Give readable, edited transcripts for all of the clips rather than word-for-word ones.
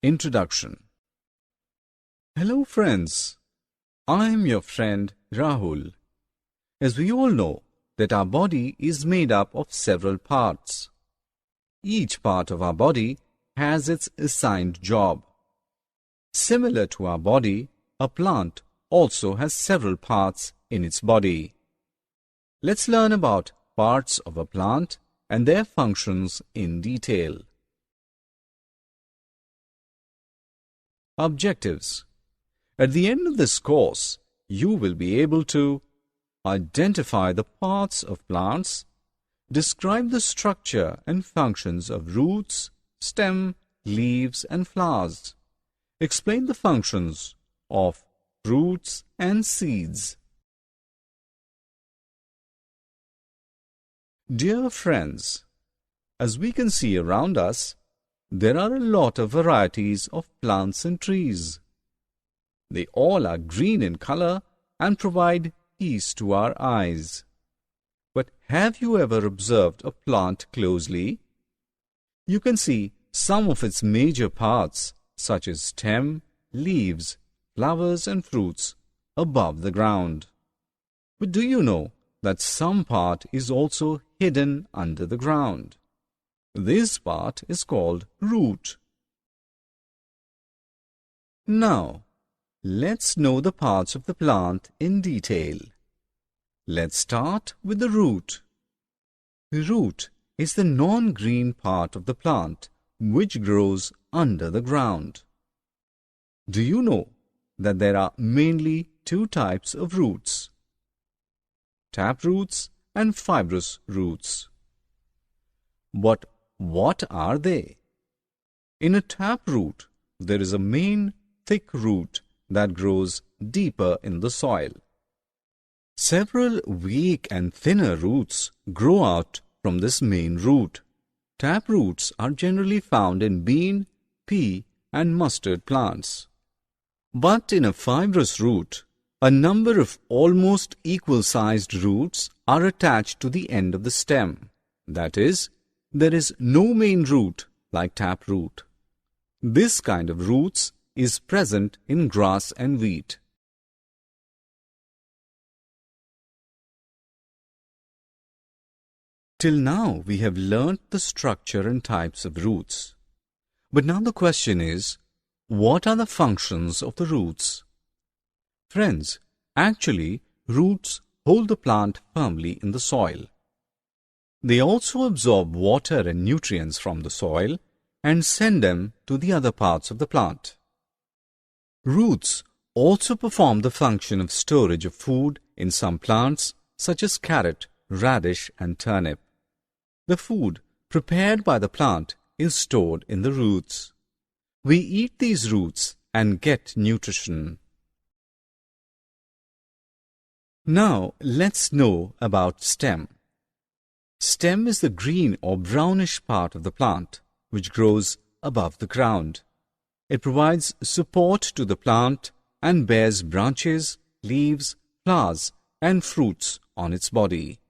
Introduction. Hello friends, I am your friend Rahul. As we all know that our body is made up of several parts. Each part of our body has its assigned job. Similar to our body, a plant also has several parts in its body. Let's learn about parts of a plant and their functions in detail. Objectives. At the end of this course, you will be able to identify the parts of plants, describe the structure and functions of roots, stem, leaves and flowers, explain the functions of fruits and seeds. Dear friends, as we can see around us, there are a lot of varieties of plants and trees. They all are green in color and provide peace to our eyes. But have you ever observed a plant closely? You can see some of its major parts, such as stem, leaves, flowers and fruits, above the ground. But do you know that some part is also hidden under the ground? This part is called root. Now, let's know the parts of the plant in detail. Let's start with the root. The root is the non-green part of the plant which grows under the ground. Do you know that there are mainly two types of roots? Tap roots and fibrous roots. But what are they? In a tap root, there is a main thick root that grows deeper in the soil. Several weak and thinner roots grow out from this main root. Tap roots are generally found in bean, pea and mustard plants. But in a fibrous root, a number of almost equal-sized roots are attached to the end of the stem. That is, there is no main root like tap root. This kind of roots is present in grass and wheat. Till now we have learnt the structure and types of roots. But now the question is, what are the functions of the roots? Friends, actually roots hold the plant firmly in the soil. They also absorb water and nutrients from the soil and send them to the other parts of the plant. Roots also perform the function of storage of food in some plants such as carrot, radish and turnip. The food prepared by the plant is stored in the roots. We eat these roots and get nutrition. Now let's know about stem. Stem is the green or brownish part of the plant which grows above the ground. It provides support to the plant and bears branches, leaves, flowers and fruits on its body.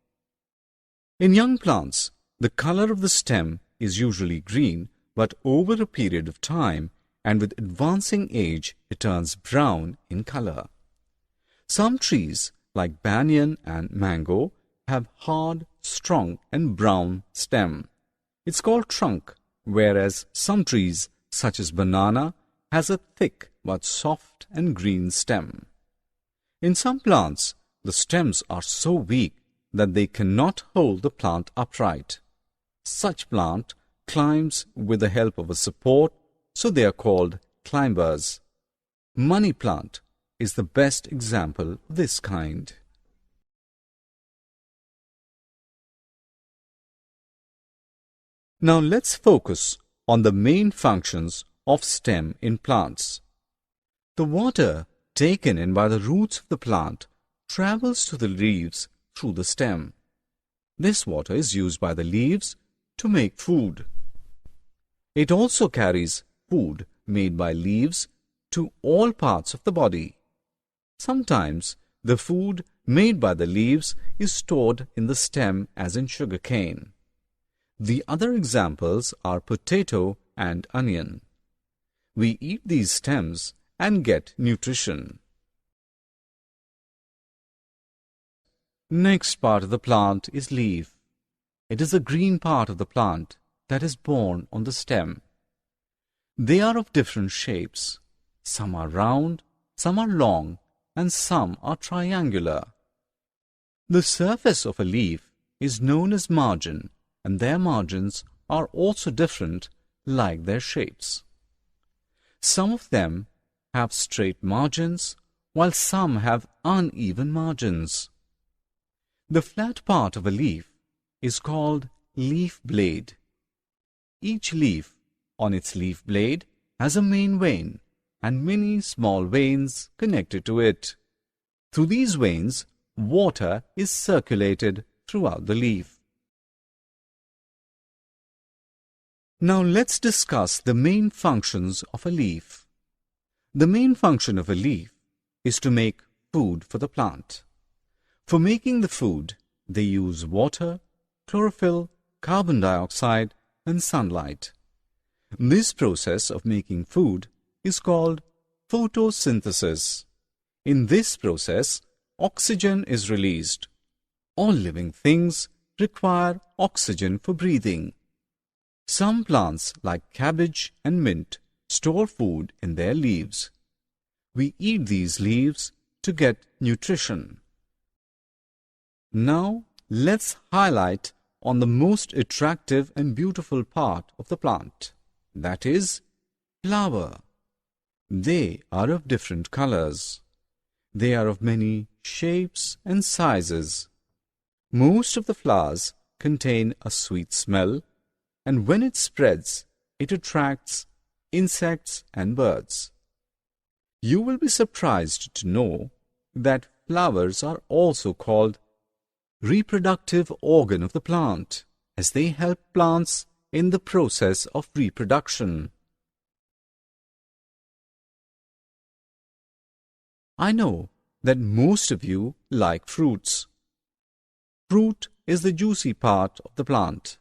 In young plants, the color of the stem is usually green, but over a period of time and with advancing age it turns brown in color. Some trees like banyan and mango have hard, strong and brown stem. It's called trunk, whereas some trees such as banana has a thick but soft and green stem. In some plants, the stems are so weak that they cannot hold the plant upright. Such plant climbs with the help of a support, so they are called climbers. Money plant is the best example of this kind. Now let's focus on the main functions of stem in plants. The water taken in by the roots of the plant travels to the leaves through the stem. This water is used by the leaves to make food. It also carries food made by leaves to all parts of the body. Sometimes the food made by the leaves is stored in the stem as in sugarcane. The other examples are potato and onion. We eat these stems and get nutrition. Next part of the plant is leaf. It is the green part of the plant that is borne on the stem. They are of different shapes. Some are round, some are long, and some are triangular. The surface of a leaf is known as margin, and their margins are also different, like their shapes. Some of them have straight margins, while some have uneven margins. The flat part of a leaf is called leaf blade. Each leaf on its leaf blade has a main vein and many small veins connected to it. Through these veins, water is circulated throughout the leaf. Now let's discuss the main functions of a leaf. The main function of a leaf is to make food for the plant. For making the food, they use water, chlorophyll, carbon dioxide, and sunlight. This process of making food is called photosynthesis. In this process, oxygen is released. All living things require oxygen for breathing. Some plants, like cabbage and mint, store food in their leaves. We eat these leaves to get nutrition. Now, let's highlight on the most attractive and beautiful part of the plant, that is, flower. They are of different colors. They are of many shapes and sizes. Most of the flowers contain a sweet smell, and when it spreads, it attracts insects and birds. You will be surprised to know that flowers are also called reproductive organ of the plant, as they help plants in the process of reproduction. I know that most of you like fruits. Fruit is the juicy part of the plant.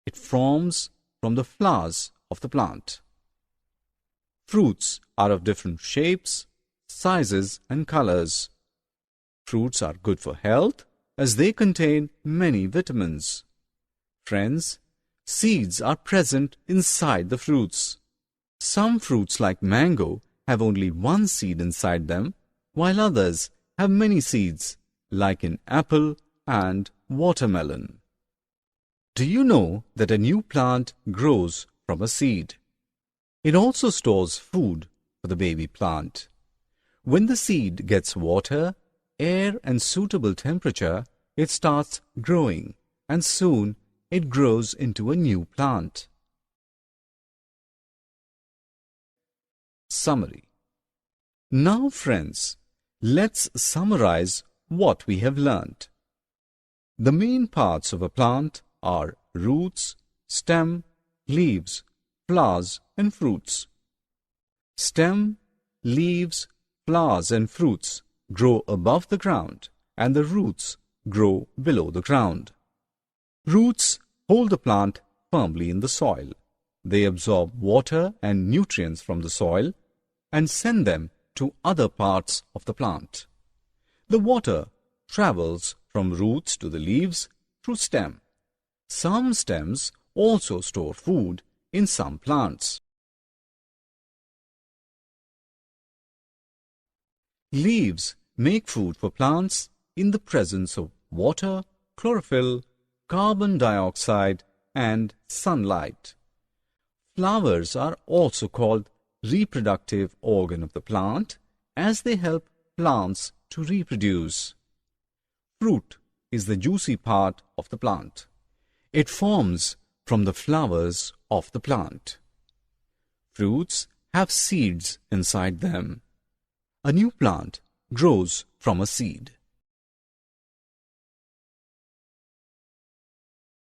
It forms from the flowers of the plant. Fruits are of different shapes, sizes, and colors. Fruits are good for health as they contain many vitamins. Friends, seeds are present inside the fruits. Some fruits, like mango, have only one seed inside them, while others have many seeds, like in apple and watermelon. Do you know that a new plant grows from a seed? It also stores food for the baby plant. When the seed gets water, air, and suitable temperature, it starts growing, and soon it grows into a new plant. Summary. Now, friends, let's summarize what we have learnt. The main parts of a plant are roots, stem, leaves, flowers, and fruits. Stem, leaves, flowers, and fruits grow above the ground, and the roots grow below the ground. Roots hold the plant firmly in the soil. They absorb water and nutrients from the soil and send them to other parts of the plant. The water travels from roots to the leaves through stem. Some stems also store food in some plants. Leaves make food for plants in the presence of water, chlorophyll, carbon dioxide, and sunlight. Flowers are also called reproductive organ of the plant, as they help plants to reproduce. Fruit is the juicy part of the plant. It forms from the flowers of the plant. Fruits have seeds inside them. A new plant grows from a seed.